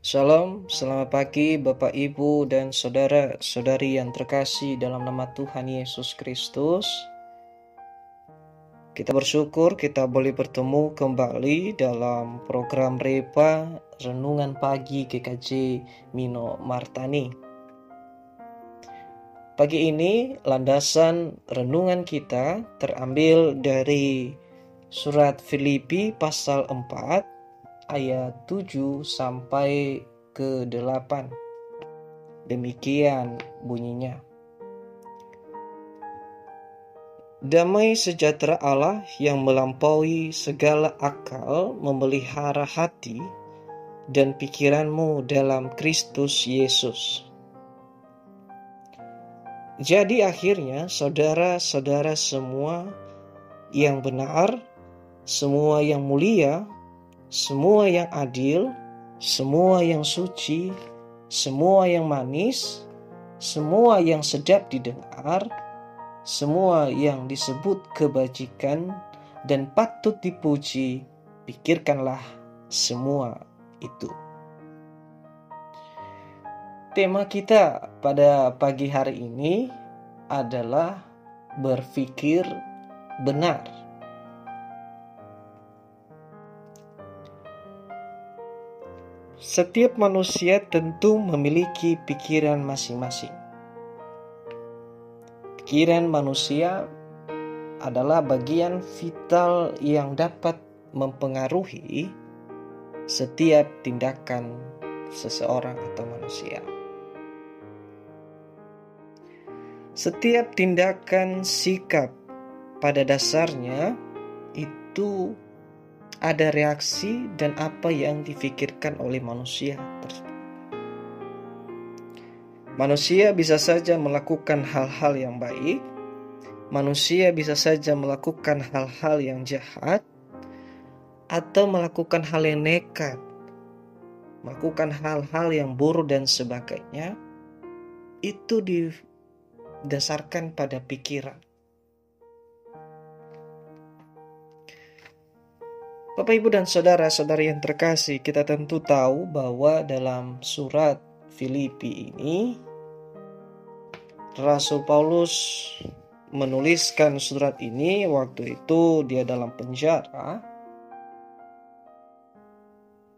Shalom, selamat pagi Bapak Ibu dan saudara-saudari yang terkasih dalam nama Tuhan Yesus Kristus. Kita bersyukur kita boleh bertemu kembali dalam program Repa Renungan Pagi GKJ Mino Martani. Pagi ini landasan renungan kita terambil dari surat Filipi pasal 4 ayat 7 sampai ke 8. Demikian bunyinya. Damai sejahtera Allah yang melampaui segala akal memelihara hati dan pikiranmu dalam Kristus Yesus. Jadi akhirnya saudara-saudara semua yang benar, semua yang mulia, semua yang adil, semua yang suci, semua yang manis, semua yang sedap didengar, semua yang disebut kebajikan dan patut dipuji, pikirkanlah semua itu. Tema kita pada pagi hari ini adalah berpikir benar. Setiap manusia tentu memiliki pikiran masing-masing. Pikiran manusia adalah bagian vital yang dapat mempengaruhi setiap tindakan seseorang atau manusia. Setiap tindakan sikap pada dasarnya itu ada reaksi dan apa yang difikirkan oleh manusia tersebut. Manusia bisa saja melakukan hal-hal yang baik, manusia bisa saja melakukan hal-hal yang jahat, atau melakukan hal yang nekat, melakukan hal-hal yang buruk dan sebagainya. Itu didasarkan pada pikiran. Bapak, Ibu, dan saudara-saudari yang terkasih, kita tentu tahu bahwa dalam surat Filipi ini, Rasul Paulus menuliskan surat ini waktu itu dia dalam penjara.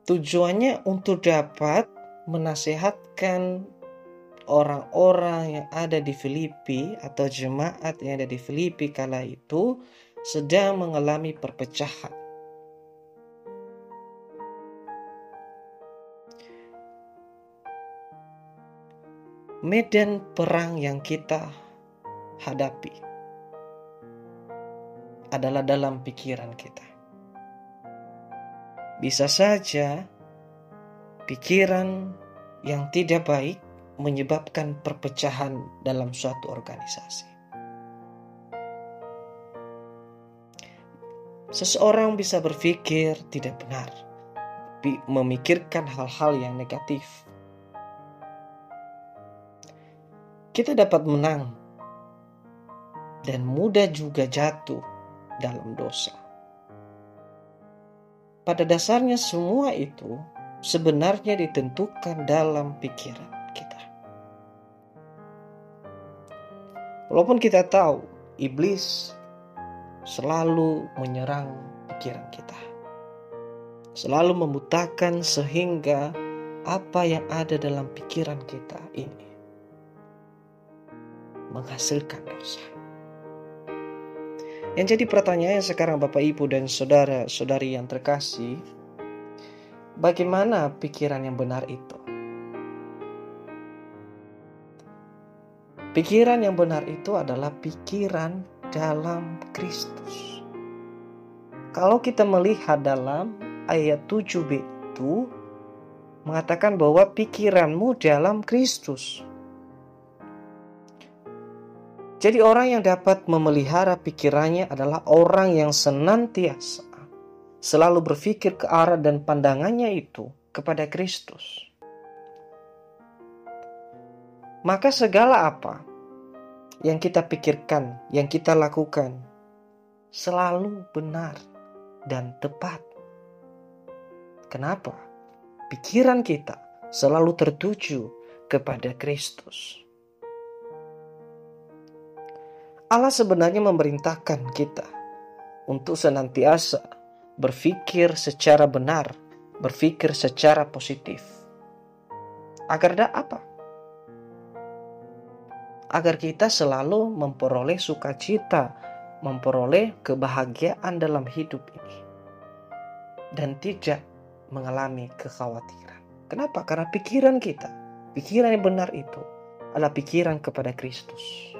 Tujuannya untuk dapat menasehatkan orang-orang yang ada di Filipi atau jemaat yang ada di Filipi kala itu sedang mengalami perpecahan. Medan perang yang kita hadapi adalah dalam pikiran kita. Bisa saja pikiran yang tidak baik menyebabkan perpecahan dalam suatu organisasi. Seseorang bisa berpikir tidak benar, memikirkan hal-hal yang negatif. Kita dapat menang dan mudah juga jatuh dalam dosa. Pada dasarnya semua itu sebenarnya ditentukan dalam pikiran kita. Walaupun kita tahu iblis selalu menyerang pikiran kita, selalu membutakan sehingga apa yang ada dalam pikiran kita ini menghasilkan dosa. Yang jadi pertanyaannya sekarang Bapak, Ibu, dan saudara-saudari yang terkasih, bagaimana pikiran yang benar itu? Pikiran yang benar itu adalah pikiran dalam Kristus. Kalau kita melihat dalam ayat 7b itu mengatakan bahwa pikiranmu dalam Kristus. Jadi orang yang dapat memelihara pikirannya adalah orang yang senantiasa selalu berpikir ke arah dan pandangannya itu kepada Kristus. Maka segala apa yang kita pikirkan, yang kita lakukan selalu benar dan tepat. Kenapa? Pikiran kita selalu tertuju kepada Kristus. Allah sebenarnya memerintahkan kita untuk senantiasa berpikir secara benar, berpikir secara positif. Agar apa? Agar kita selalu memperoleh sukacita, memperoleh kebahagiaan dalam hidup ini, dan tidak mengalami kekhawatiran. Kenapa? Karena pikiran kita, pikiran yang benar itu adalah pikiran kepada Kristus.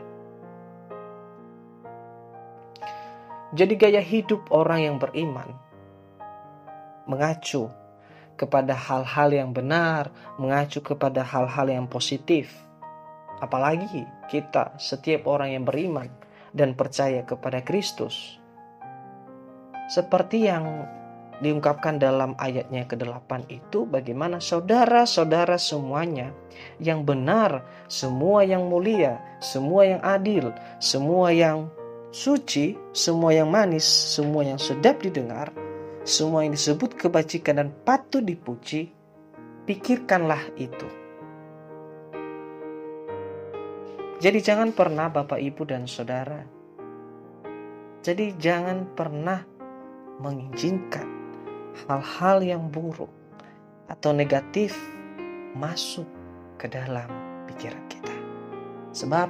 Jadi gaya hidup orang yang beriman mengacu kepada hal-hal yang benar, mengacu kepada hal-hal yang positif. Apalagi kita, setiap orang yang beriman dan percaya kepada Kristus. Seperti yang diungkapkan dalam ayatnya ke-8 itu, bagaimana saudara-saudara semuanya yang benar, semua yang mulia, semua yang adil, semua yang suci, semua yang manis, semua yang sedap didengar, semua yang disebut kebajikan dan patut dipuji, pikirkanlah itu. Jadi jangan pernah Bapak, Ibu, dan Saudara, jadi jangan pernah mengizinkan hal-hal yang buruk atau negatif masuk ke dalam pikiran kita. Sebab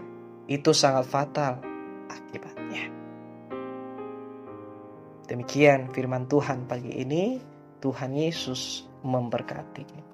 itu sangat fatal akibatnya. Demikian firman Tuhan pagi ini. Tuhan Yesus memberkati.